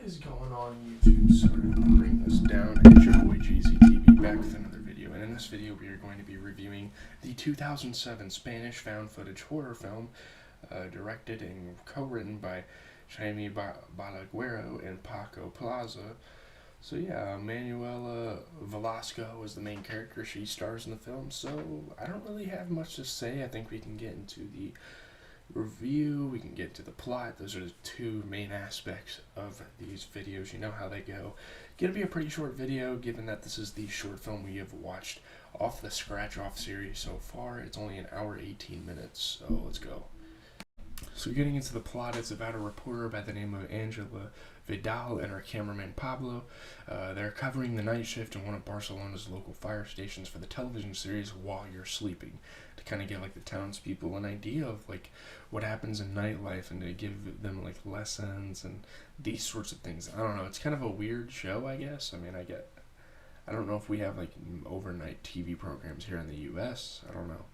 is going on YouTube? Sorry, I'll bring this down. It's your boy GZTV back with another video, and in this video we are going to be reviewing the 2007 Spanish found footage horror film directed and co-written by Jaime Balaguero and Paco Plaza. So yeah, Manuela Velasco is the main character. She stars in the film, so I don't really have much to say. I think we can get into the review, we can get to the plot. Those are the two main aspects of these videos. You know how they go. Gonna be a pretty short video given that this is the short film we have watched off the Scratch Off series so far. It's only an hour 18 minutes, so let's go. So getting into the plot, it's about a reporter by the name of Angela Vidal and her cameraman Pablo. They're covering the night shift in one of Barcelona's local fire stations for the television series While You're Sleeping, to kind of give like the townspeople an idea of like what happens in nightlife and to give them like lessons and these sorts of things. I don't know, it's kind of a weird show, I guess. I don't know if we have like overnight TV programs here in the US. I don't know.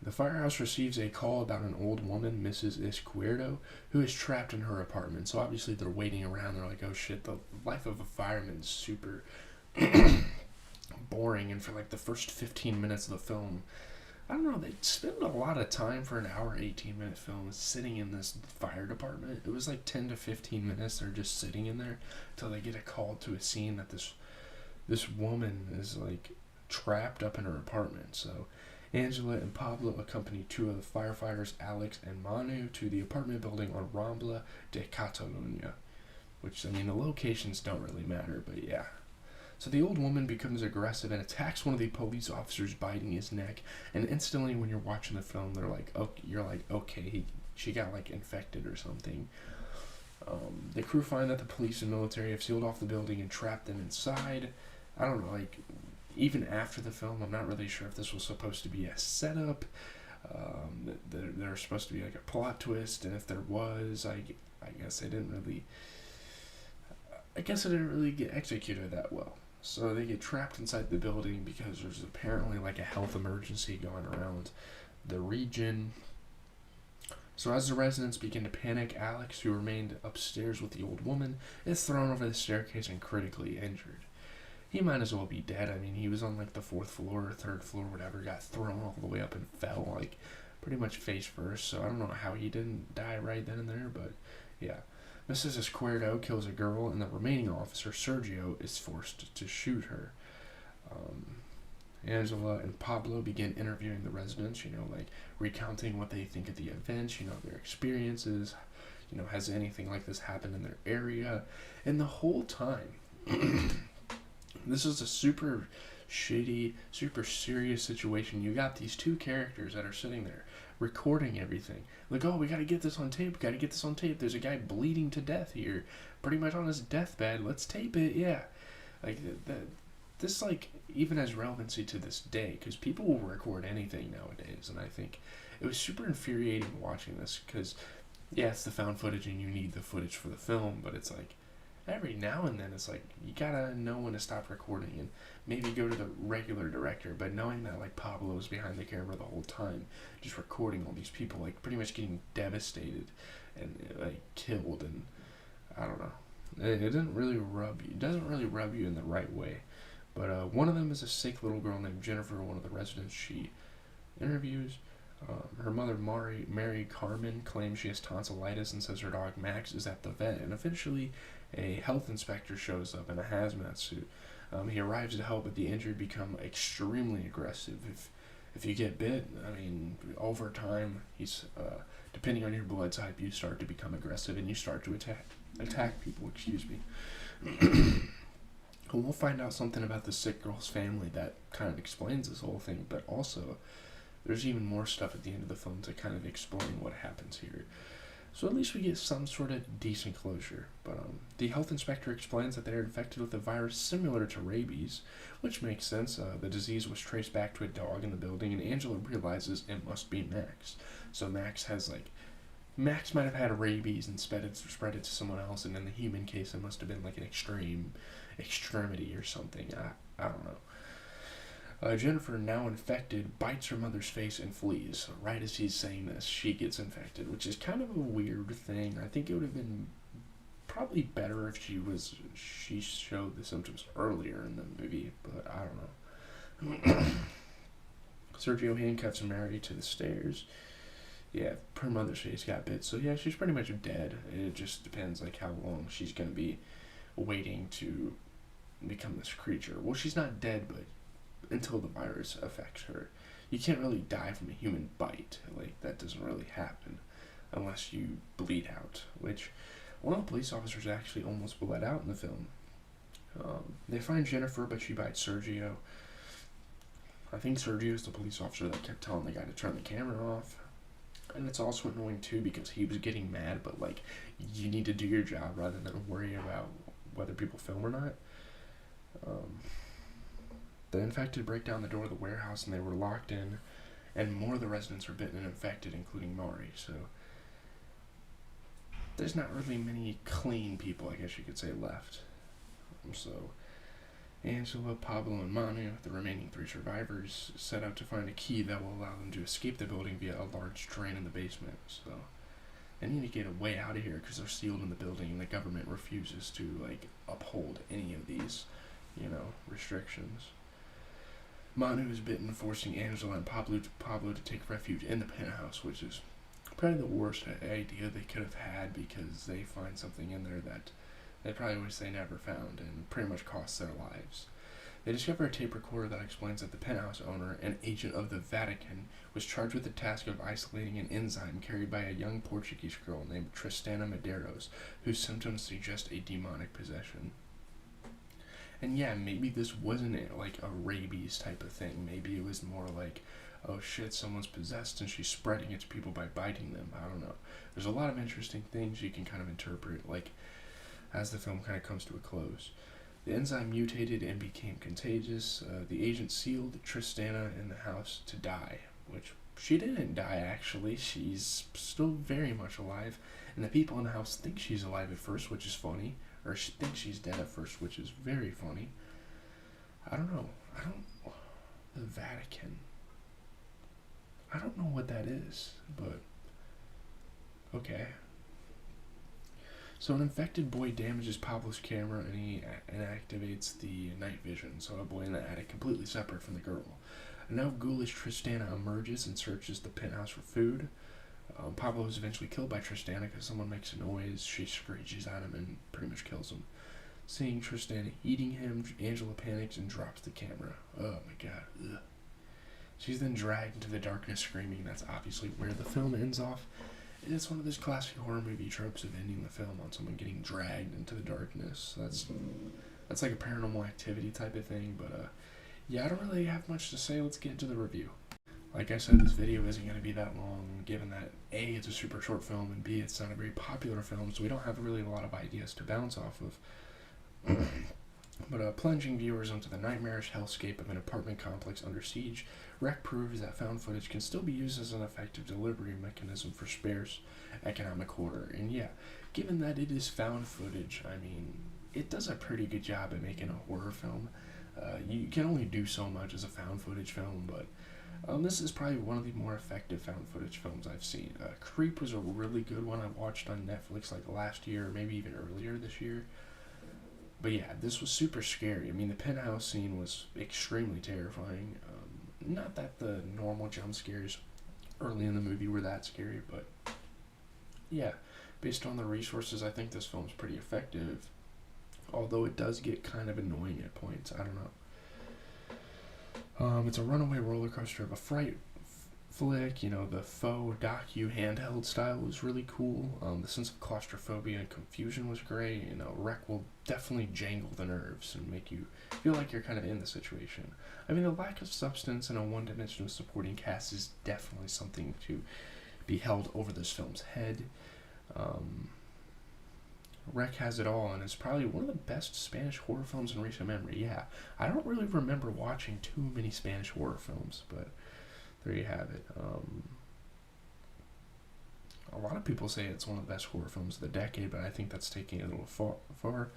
The firehouse receives a call about an old woman, Mrs. Izquierdo, who is trapped in her apartment. So obviously they're waiting around. They're like, oh shit, the life of a fireman is super boring. And for like the first 15 minutes of the film, I don't know, they spend a lot of time for an hour 18-minute film sitting in this fire department. It was like 10 to 15 minutes. They're just sitting in there until they get a call to a scene that this woman is like trapped up in her apartment. So Angela and Pablo accompany two of the firefighters, Alex and Manu, to the apartment building on Rambla de Catalunya. Which, I mean, the locations don't really matter, but yeah. So the old woman becomes aggressive and attacks one of the police officers, biting his neck. And instantly, when you're watching the film, they're like, okay, you're like, okay, she got like infected or something. The crew find that the police and military have sealed off the building and trapped them inside. I don't know, like, even after the film, I'm not really sure if this was supposed to be a setup. There's supposed to be like a plot twist, and if there was, I guess it didn't really. I guess it didn't really get executed that well. So they get trapped inside the building because there's apparently like a health emergency going around the region. So as the residents begin to panic, Alex, who remained upstairs with the old woman, is thrown over the staircase and critically injured. He might as well be dead. I mean, he was on like the 4th floor or 3rd floor, whatever, got thrown all the way up and fell like pretty much face first. So I don't know how he didn't die right then and there, but yeah. Mrs. Izquierdo kills a girl, and the remaining officer, Sergio, is forced to shoot her. Angela and Pablo begin interviewing the residents, like recounting what they think of the events, their experiences, has anything like this happened in their area. And the whole time, this is a super shitty, super serious situation. You got these two characters that are sitting there recording everything. Like, oh, we gotta get this on tape. There's a guy bleeding to death here, pretty much on his deathbed. Let's tape it, yeah. Like, this, like, even has relevancy to this day, because people will record anything nowadays, and I think it was super infuriating watching this, because, yeah, it's the found footage, and you need the footage for the film, but it's like, every now and then, it's like, you gotta know when to stop recording, and maybe go to the regular director, but knowing that, like, Pablo's behind the camera the whole time, just recording all these people, like, pretty much getting devastated, and, like, killed, and, I don't know, it doesn't really rub you in the right way, but, one of them is a sick little girl named Jennifer, one of the residents she interviews. Her mother, Mary Carmen, claims she has tonsillitis and says her dog Max is at the vet, and eventually a health inspector shows up in a hazmat suit. He arrives to help, but the injured become extremely aggressive. If you get bit, I mean, over time, depending on your blood type, you start to become aggressive and you start to attack people. Excuse me. And we'll find out something about the sick girl's family that kind of explains this whole thing, but also there's even more stuff at the end of the film to kind of explain what happens here. So at least we get some sort of decent closure. But the health inspector explains that they are infected with a virus similar to rabies, which makes sense. The disease was traced back to a dog in the building, and Angela realizes it must be Max. So Max might have had rabies and spread it to someone else, and in the human case, it must have been like an extremity or something. I don't know. Jennifer, now infected, bites her mother's face and flees. Right as he's saying this, she gets infected, which is kind of a weird thing. I think it would have been probably better if she showed the symptoms earlier in the movie, but I don't know. Sergio handcuffs Mary to the stairs. Yeah, her mother's face got bit, so yeah, she's pretty much dead. It just depends like how long she's gonna be waiting to become this creature. Well, she's not dead, but until the virus affects her, you can't really die from a human bite. Like that doesn't really happen unless you bleed out. Which one of the police officers actually almost bled out in the film. They find Jennifer, but she bites Sergio. I think Sergio is the police officer that kept telling the guy to turn the camera off. And it's also annoying too because he was getting mad, but like, you need to do your job rather than worry about whether people film or not. The infected break down the door of the warehouse and they were locked in, and more of the residents were bitten and infected, including Mari. So there's not really many clean people, I guess you could say, left. So Angela, Pablo, and Manu, the remaining 3 survivors, set out to find a key that will allow them to escape the building via a large drain in the basement. So they need to get a way out of here because they're sealed in the building and the government refuses to like uphold any of these, restrictions. Manu is bitten, forcing Angela and Pablo to take refuge in the penthouse, which is probably the worst idea they could have had because they find something in there that they probably wish they never found and pretty much costs their lives. They discover a tape recorder that explains that the penthouse owner, an agent of the Vatican, was charged with the task of isolating an enzyme carried by a young Portuguese girl named Tristana Medeiros, whose symptoms suggest a demonic possession. And yeah, maybe this wasn't like a rabies type of thing. Maybe it was more like, oh shit, someone's possessed and she's spreading it to people by biting them. I don't know. There's a lot of interesting things you can kind of interpret, like, as the film kind of comes to a close. The enzyme mutated and became contagious. The agent sealed Tristana in the house to die, which she didn't die actually. She's still very much alive, and the people in the house think she's alive at first, which is funny, or she thinks she's dead at first, which is very funny. I don't know. The Vatican. I don't know what that is, but okay. So an infected boy damages Pablo's camera and he inactivates the night vision, so a boy in the attic completely separate from the girl. A now ghoulish Tristana emerges and searches the penthouse for food. Pablo is eventually killed by Tristana because someone makes a noise. She screeches at him and pretty much kills him. Seeing Tristana eating him, Angela panics and drops the camera. Oh my god. Ugh. She's then dragged into the darkness screaming. That's obviously where the film ends off. It's one of those classic horror movie tropes of ending the film on someone getting dragged into the darkness. That's like a Paranormal Activity type of thing, but yeah, I don't really have much to say. Let's get into the review. Like I said, this video isn't going to be that long, given that A, it's a super short film, and B, it's not a very popular film, so we don't have really a lot of ideas to bounce off of. But plunging viewers into the nightmarish hellscape of an apartment complex under siege, Rec proves that found footage can still be used as an effective delivery mechanism for sparse economic horror. And yeah, given that it is found footage, I mean, it does a pretty good job at making a horror film. You can only do so much as a found footage film, but this is probably one of the more effective found footage films I've seen. Creep was a really good one I watched on Netflix like last year, or maybe even earlier this year. But yeah, this was super scary. I mean, the penthouse scene was extremely terrifying. Not that the normal jump scares early in the movie were that scary, but yeah, based on the resources, I think this film's pretty effective. Although it does get kind of annoying at points. I don't know. It's a runaway roller coaster of a fright flick. The faux docu handheld style was really cool. The sense of claustrophobia and confusion was great. Rec will definitely jangle the nerves and make you feel like you're kind of in the situation. I mean, the lack of substance and a one-dimensional supporting cast is definitely something to be held over this film's head. Rec has it all and is probably one of the best Spanish horror films in recent memory. Yeah, I don't really remember watching too many Spanish horror films, but there you have it. A lot of people say it's one of the best horror films of the decade, but I think that's taking it a little far.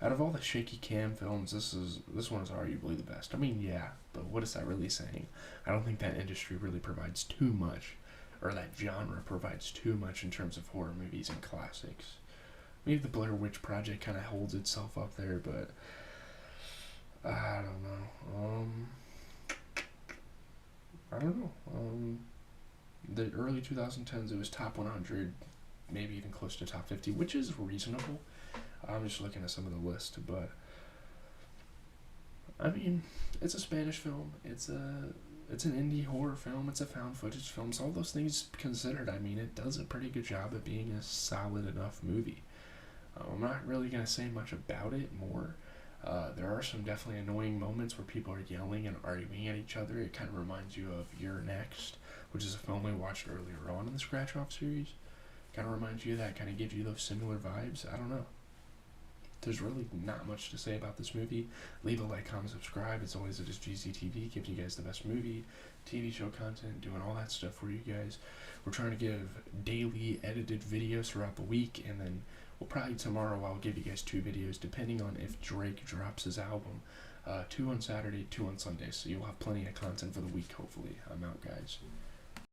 Out of all the shaky cam films, this one is arguably the best. I mean, yeah, but what is that really saying? I don't think that industry really provides too much, or that genre provides too much in terms of horror movies and classics. maybe the Blair Witch Project kind of holds itself up there, but I don't know. I don't know. The early 2010s, it was top 100, maybe even close to top 50, which is reasonable. I'm just looking at some of the list, but I mean, it's a Spanish film. It's an indie horror film. It's a found footage film. So all those things considered, I mean, it does a pretty good job at being a solid enough movie. I'm not really gonna say much about it more. There are some definitely annoying moments where people are yelling and arguing at each other. It kind of reminds you of You're Next, which is a film we watched earlier on in the Scratch Off series. Kind of reminds you of that. Kind of gives you those similar vibes. I don't know. There's really not much to say about this movie. Leave a like, comment, subscribe. It's always at GZTV, giving you guys the best movie, TV show content, doing all that stuff for you guys. We're trying to give daily edited videos throughout the week, and then we'll probably tomorrow I'll give you guys 2 videos, depending on if Drake drops his album. 2 on Saturday, 2 on Sunday, so you'll have plenty of content for the week, hopefully. I'm out, guys.